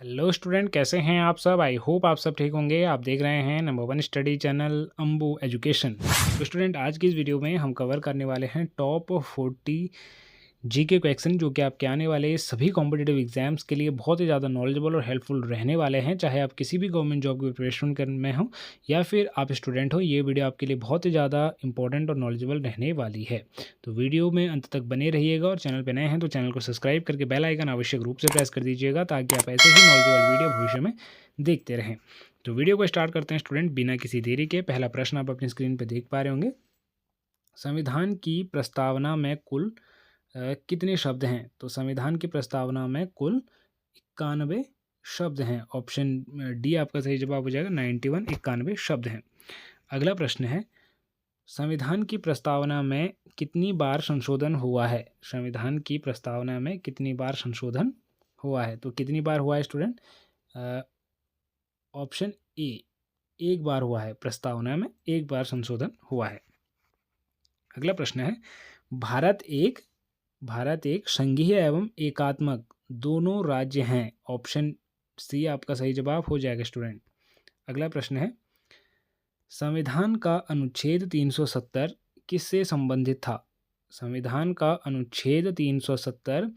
Hello student, कैसे हैं आप सब। आई होप आप सब ठीक होंगे। आप देख रहे हैं number one study channel Ambu education. तो स्टूडेंट, आज की इस वीडियो में हम कवर करने वाले हैं टॉप 40 जीके क्वेश्चन जो कि आपके आने वाले सभी कॉम्पिटिटिव एग्जाम्स के लिए बहुत ही ज़्यादा नॉलेजेबल और हेल्पफुल रहने वाले हैं। चाहे आप किसी भी गवर्नमेंट जॉब की प्रिपरेशन में हो या फिर आप स्टूडेंट हो, ये वीडियो आपके लिए बहुत ही ज़्यादा इंपॉर्टेंट और नॉलेजेबल रहने वाली है। तो वीडियो में अंत तक बने रहिएगा और चैनल पर नए हैं तो चैनल को सब्सक्राइब करके बेल आइकन आवश्यक रूप से प्रेस कर दीजिएगा ताकि आप ऐसे ही नॉलेजेबल वीडियो भविष्य में देखते रहें। तो वीडियो को स्टार्ट करते हैं स्टूडेंट, बिना किसी देरी के। पहला प्रश्न आप अपनी स्क्रीन पर देख पा रहे होंगे। संविधान की प्रस्तावना में कुल कितने शब्द हैं? तो संविधान की प्रस्तावना में कुल 91 शब्द हैं। ऑप्शन डी आपका सही जवाब हो जाएगा। 91 शब्द हैं। अगला प्रश्न है, संविधान की प्रस्तावना में कितनी बार संशोधन हुआ है? संविधान की प्रस्तावना में कितनी बार संशोधन हुआ है? तो कितनी बार हुआ है स्टूडेंट? ऑप्शन ए, एक बार हुआ है। प्रस्तावना में एक बार संशोधन हुआ है। अगला प्रश्न है, भारत एक संघीय एवं एकात्मक दोनों राज्य हैं। ऑप्शन सी आपका सही जवाब हो जाएगा स्टूडेंट। अगला प्रश्न है, संविधान का अनुच्छेद 370 किससे संबंधित था? संविधान का अनुच्छेद 370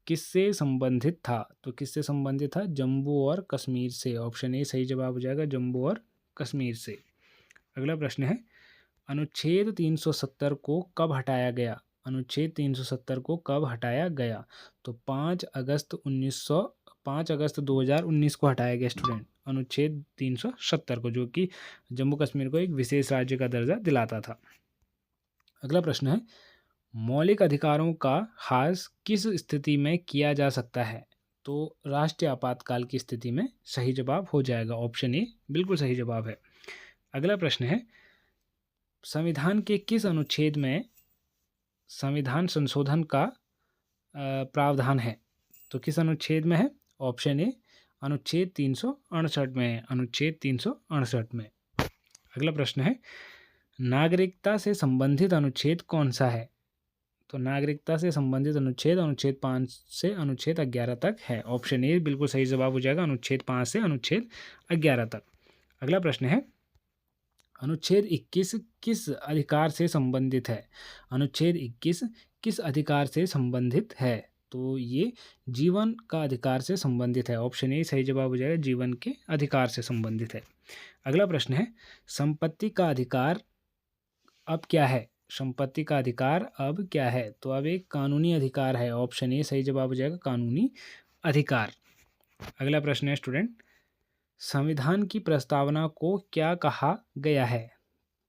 किससे संबंधित था? तो किससे संबंधित था? जम्मू और कश्मीर से। ऑप्शन ए सही जवाब हो जाएगा, जम्मू और कश्मीर से। अगला प्रश्न है, अनुच्छेद 370 को कब हटाया गया? अनुच्छेद 370 को कब हटाया गया? तो 5 अगस्त 2019 को हटाया गया स्टूडेंट, अनुच्छेद 370 को, जो कि जम्मू कश्मीर को एक विशेष राज्य का दर्जा दिलाता था। अगला प्रश्न है, मौलिक अधिकारों का ह्रास किस स्थिति में किया जा सकता है? तो राष्ट्रीय आपातकाल की स्थिति में सही जवाब हो जाएगा। ऑप्शन ए बिल्कुल सही जवाब है। अगला प्रश्न है, संविधान के किस अनुच्छेद में संविधान संशोधन का प्रावधान है? तो किस अनुच्छेद में है? ऑप्शन ए अनुच्छेद 368 में है। अनुच्छेद 368 में। अगला प्रश्न है, नागरिकता से संबंधित अनुच्छेद कौन सा है? तो नागरिकता से संबंधित अनुच्छेद 5 से अनुच्छेद 11 तक है। ऑप्शन ए बिल्कुल सही जवाब हो जाएगा, अनुच्छेद 5 से अनुच्छेद 11 तक। अगला प्रश्न है, अनुच्छेद 21 किस अधिकार से संबंधित है? अनुच्छेद 21 किस अधिकार से संबंधित है? तो ये जीवन का अधिकार से संबंधित है। ऑप्शन ए सही जवाब हो जाएगा, जीवन के अधिकार से संबंधित है। अगला प्रश्न है, संपत्ति का अधिकार अब क्या है? संपत्ति का अधिकार अब क्या है? तो अब एक कानूनी अधिकार है। ऑप्शन ए सही जवाब हो जाएगा, कानूनी अधिकार। अगला प्रश्न है स्टूडेंट, संविधान की प्रस्तावना को क्या कहा गया है?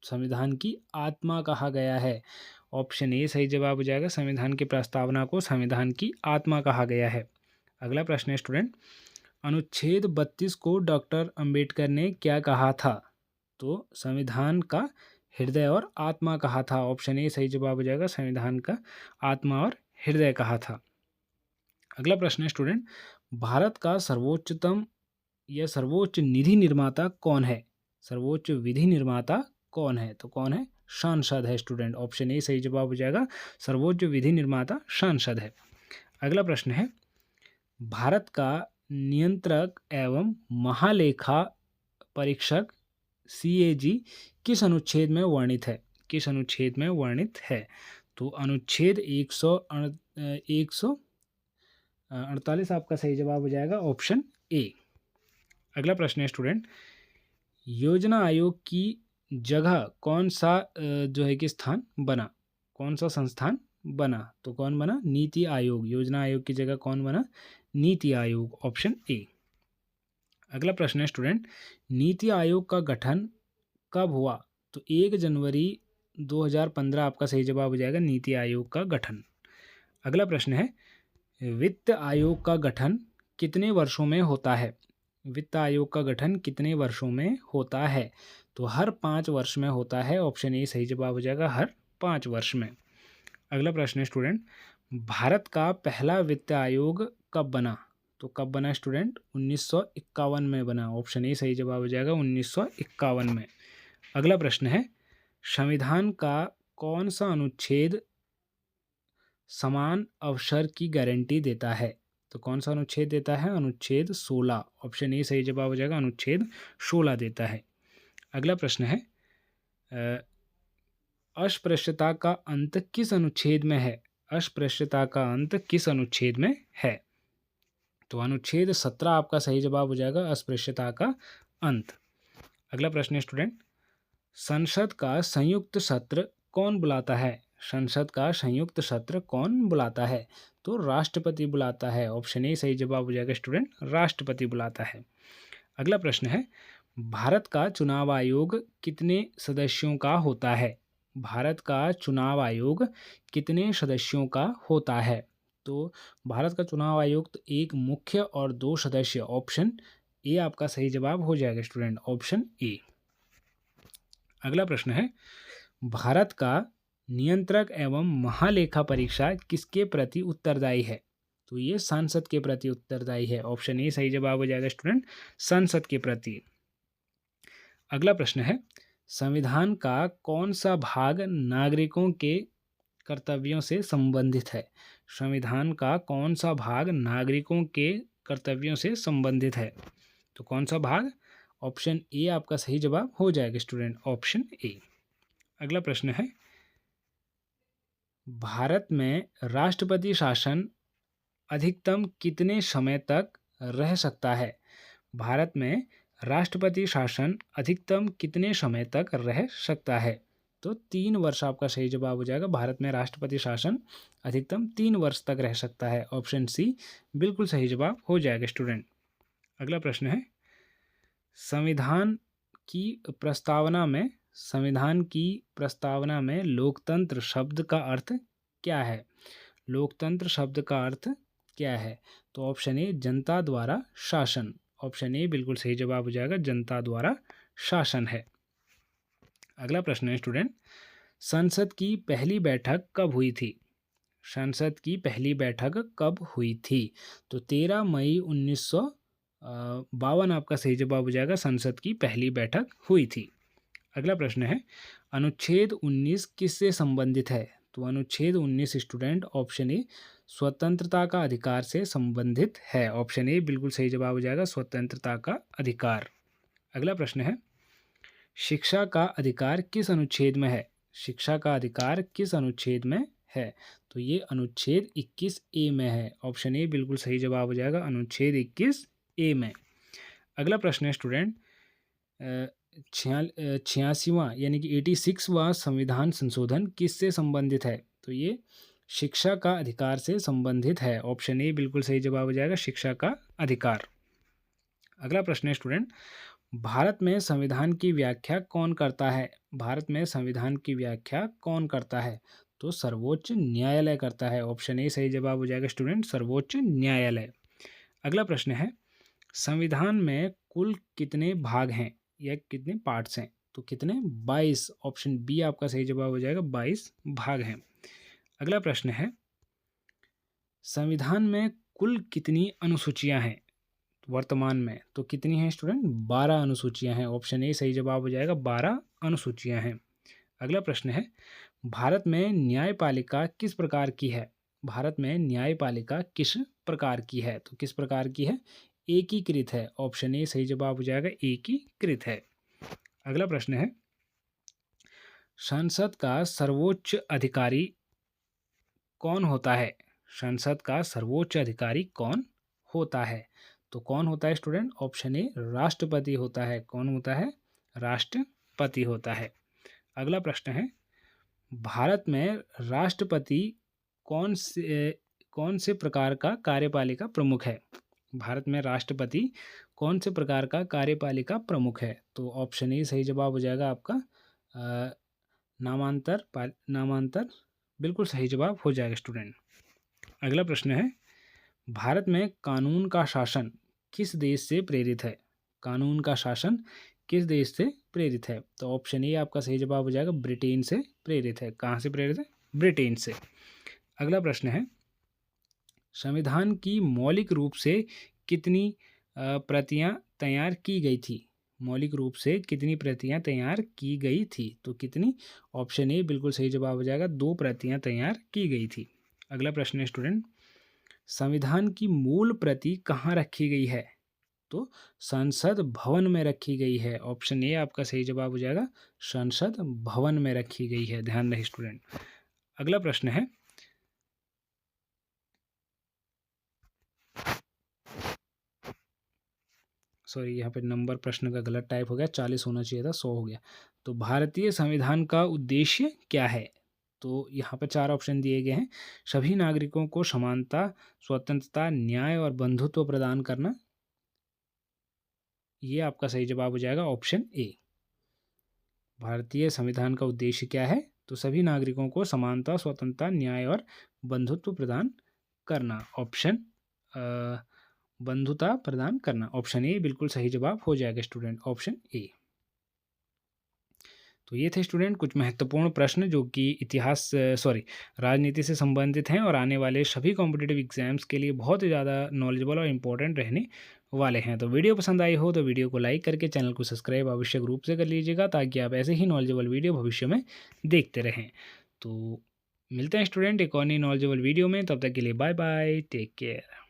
संविधान की आत्मा कहा गया है। ऑप्शन ए सही जवाब हो जाएगा, संविधान की प्रस्तावना को संविधान की आत्मा कहा गया है। अगला प्रश्न है स्टूडेंट, अनुच्छेद 32 को डॉक्टर अंबेडकर ने क्या कहा था? तो संविधान का हृदय और आत्मा कहा था। ऑप्शन ए सही जवाब हो जाएगा, संविधान का आत्मा और हृदय कहा था। अगला प्रश्न है स्टूडेंट, भारत का सर्वोच्चतम या सर्वोच्च निधि निर्माता कौन है? सर्वोच्च विधि निर्माता कौन है? तो कौन है? सांसद है स्टूडेंट। ऑप्शन ए सही जवाब हो जाएगा, सर्वोच्च विधि निर्माता सांसद है। अगला प्रश्न है, भारत का नियंत्रक एवं महालेखा परीक्षक CAG किस अनुच्छेद में वर्णित है? किस अनुच्छेद में वर्णित है? तो अनुच्छेद 148 आपका सही जवाब हो जाएगा, ऑप्शन ए। अगला प्रश्न है स्टूडेंट, योजना आयोग की जगह कौन सा जो है कि स्थान बना? कौन सा संस्थान बना? तो कौन बना? नीति आयोग। योजना आयोग की जगह कौन बना? नीति आयोग। Option A. अगला प्रश्न है स्टूडेंट, नीति आयोग का गठन कब हुआ? तो 1 जनवरी 2015 आपका सही जवाब हो जाएगा, नीति आयोग का गठन। अगला प्रश्न है, वित्त आयोग का गठन कितने वर्षों में होता है? वित्त आयोग का गठन कितने वर्षों में होता है? तो हर 5 वर्ष में होता है। ऑप्शन ए सही जवाब हो जाएगा, हर 5 वर्ष में। अगला प्रश्न है स्टूडेंट, भारत का पहला वित्त आयोग कब बना? तो कब बना स्टूडेंट? 1951 में बना। ऑप्शन ए सही जवाब हो जाएगा, 1951 में। अगला प्रश्न है, संविधान का कौन सा अनुच्छेद समान अवसर की गारंटी देता है? तो कौन सा अनुच्छेद देता है? अनुच्छेद 16। ऑप्शन ए सही जवाब हो जाएगा, अनुच्छेद 16 देता है। अगला प्रश्न है, अस्पृश्यता का अंत किस अनुच्छेद में है? अस्पृश्यता का अंत किस अनुच्छेद में है? तो अनुच्छेद 17 आपका सही जवाब हो जाएगा, अस्पृश्यता का अंत। अगला प्रश्न है स्टूडेंट, संसद का संयुक्त सत्र कौन बुलाता है? संसद का संयुक्त सत्र कौन बुलाता है? तो राष्ट्रपति बुलाता है। ऑप्शन ए सही जवाब हो जाएगा स्टूडेंट, राष्ट्रपति बुलाता है। अगला प्रश्न है, भारत का चुनाव आयोग कितने सदस्यों का होता है? भारत का चुनाव आयोग कितने सदस्यों का होता है? तो भारत का चुनाव आयोग तो एक मुख्य और 2 सदस्य। ऑप्शन ए आपका सही जवाब हो जाएगा स्टूडेंट, ऑप्शन ए। अगला प्रश्न है, भारत का नियंत्रक एवं महालेखा परीक्षा किसके प्रति उत्तरदायी है? तो ये संसद के प्रति उत्तरदायी है। ऑप्शन ए सही जवाब हो जाएगा स्टूडेंट, संसद के प्रति। अगला प्रश्न है, संविधान का कौन सा भाग नागरिकों के कर्तव्यों से संबंधित है? संविधान का कौन सा भाग नागरिकों के कर्तव्यों से संबंधित है? तो कौन सा भाग? ऑप्शन ए आपका सही जवाब हो जाएगा स्टूडेंट, ऑप्शन ए। अगला प्रश्न है, भारत में राष्ट्रपति शासन अधिकतम कितने समय तक रह सकता है? भारत में राष्ट्रपति शासन अधिकतम कितने समय तक रह सकता है? तो 3 वर्ष आपका सही जवाब हो जाएगा। भारत में राष्ट्रपति शासन अधिकतम 3 वर्ष तक रह सकता है। ऑप्शन सी बिल्कुल सही जवाब हो जाएगा स्टूडेंट। अगला प्रश्न है, संविधान की प्रस्तावना में लोकतंत्र शब्द का अर्थ क्या है? लोकतंत्र शब्द का अर्थ क्या है? तो ऑप्शन ए जनता द्वारा शासन। ऑप्शन ए बिल्कुल सही जवाब हो जाएगा, जनता द्वारा शासन है। अगला प्रश्न है स्टूडेंट, संसद की पहली बैठक कब हुई थी? संसद की पहली बैठक कब हुई थी? तो 13 मई 1952 आपका सही जवाब हो जाएगा, संसद की पहली बैठक हुई थी। अगला प्रश्न है, अनुच्छेद 19 किससे संबंधित है? तो अनुच्छेद 19 स्टूडेंट ऑप्शन ए स्वतंत्रता का अधिकार से संबंधित है। ऑप्शन ए बिल्कुल सही जवाब हो जाएगा, स्वतंत्रता का अधिकार। अगला प्रश्न है, शिक्षा का अधिकार किस अनुच्छेद में है? शिक्षा का अधिकार किस अनुच्छेद में है? तो ये अनुच्छेद 21 ए में है। ऑप्शन ए बिल्कुल सही जवाब हो जाएगा, अनुच्छेद 21 ए में। अगला प्रश्न है स्टूडेंट, 86वां यानी कि 86वां संविधान संशोधन किससे संबंधित है? तो ये शिक्षा का अधिकार से संबंधित है। ऑप्शन ए बिल्कुल सही जवाब हो जाएगा, शिक्षा का अधिकार। अगला प्रश्न है स्टूडेंट, भारत में संविधान की व्याख्या कौन करता है? भारत में संविधान की व्याख्या कौन करता है? तो सर्वोच्च न्यायालय करता है। ऑप्शन ए सही जवाब हो जाएगा स्टूडेंट, सर्वोच्च न्यायालय। अगला प्रश्न है, संविधान में कुल कितने भाग हैं या कितने पार्ट्स हैं? तो कितने? 22। ऑप्शन बी आपका सही जवाब हो जाएगा, 22 भाग हैं। अगला प्रश्न है, संविधान में कुल कितनी अनुसूचियां हैं वर्तमान में? तो कितनी हैं स्टूडेंट? 12 अनुसूचियां हैं। ऑप्शन ए सही जवाब हो जाएगा, 12 अनुसूचियां हैं। अगला प्रश्न है, भारत में न्यायपालिका किस प्रकार की है? भारत में न्यायपालिका किस प्रकार की है? तो किस प्रकार की है? एकीकृत है। ऑप्शन ए सही जवाब हो जाएगा, एकीकृत है। अगला प्रश्न है, संसद का सर्वोच्च अधिकारी कौन होता है? संसद का सर्वोच्च अधिकारी कौन होता है? तो कौन होता है स्टूडेंट? ऑप्शन ए राष्ट्रपति होता है। कौन होता है? राष्ट्रपति होता है। अगला प्रश्न है, भारत में राष्ट्रपति कौन से प्रकार का कार्यपालिका प्रमुख है? भारत में राष्ट्रपति कौन से प्रकार का कार्यपालिका प्रमुख है? तो ऑप्शन ए सही जवाब हो जाएगा आपका, नामांतर बिल्कुल सही जवाब हो जाएगा स्टूडेंट। अगला प्रश्न है, भारत में कानून का शासन किस देश से प्रेरित है? कानून का शासन किस देश से प्रेरित है? तो ऑप्शन ए आपका सही जवाब हो जाएगा, ब्रिटेन से प्रेरित है। कहाँ से प्रेरित है? ब्रिटेन से। अगला प्रश्न है, संविधान की मौलिक रूप से कितनी प्रतियां तैयार की गई थी? मौलिक रूप से कितनी प्रतियां तैयार की गई थी? तो कितनी? ऑप्शन ए बिल्कुल सही जवाब हो जाएगा, 2 प्रतियां तैयार की गई थी। अगला प्रश्न है स्टूडेंट, संविधान की मूल प्रति कहाँ रखी गई है? तो संसद भवन में रखी गई है। ऑप्शन ए आपका सही जवाब हो जाएगा, संसद भवन में रखी गई है। ध्यान रहे स्टूडेंट। अगला प्रश्न है, सॉरी यहाँ पे नंबर प्रश्न का गलत टाइप हो गया, 40 होना चाहिए था, 100 हो गया। तो भारतीय संविधान का उद्देश्य क्या है? तो यहाँ पर 4 ऑप्शन दिए गए हैं। सभी नागरिकों को समानता, स्वतंत्रता, न्याय और बंधुत्व प्रदान करना। ये आपका सही जवाब हो जाएगा, ऑप्शन ए। भारतीय संविधान का उद्देश्य क्या है? तो सभी नागरिकों को समानता, स्वतंत्रता, न्याय और बंधुत्व प्रदान करना। ऑप्शन बंधुता प्रदान करना। ऑप्शन ए बिल्कुल सही जवाब हो जाएगा स्टूडेंट, ऑप्शन ए। तो ये थे स्टूडेंट कुछ महत्वपूर्ण प्रश्न जो कि इतिहास राजनीति से संबंधित हैं और आने वाले सभी कॉम्पिटिटिव एग्जाम्स के लिए बहुत ही ज़्यादा नॉलेजेबल और इम्पोर्टेंट रहने वाले हैं। तो वीडियो पसंद आई हो तो वीडियो को लाइक करके चैनल को सब्सक्राइब आवश्यक रूप से कर लीजिएगा, ताकि आप ऐसे ही नॉलेजेबल वीडियो भविष्य में देखते रहें। तो मिलते हैं स्टूडेंट एक और नई नॉलेजेबल वीडियो में, तब तक के लिए बाय बाय, टेक केयर।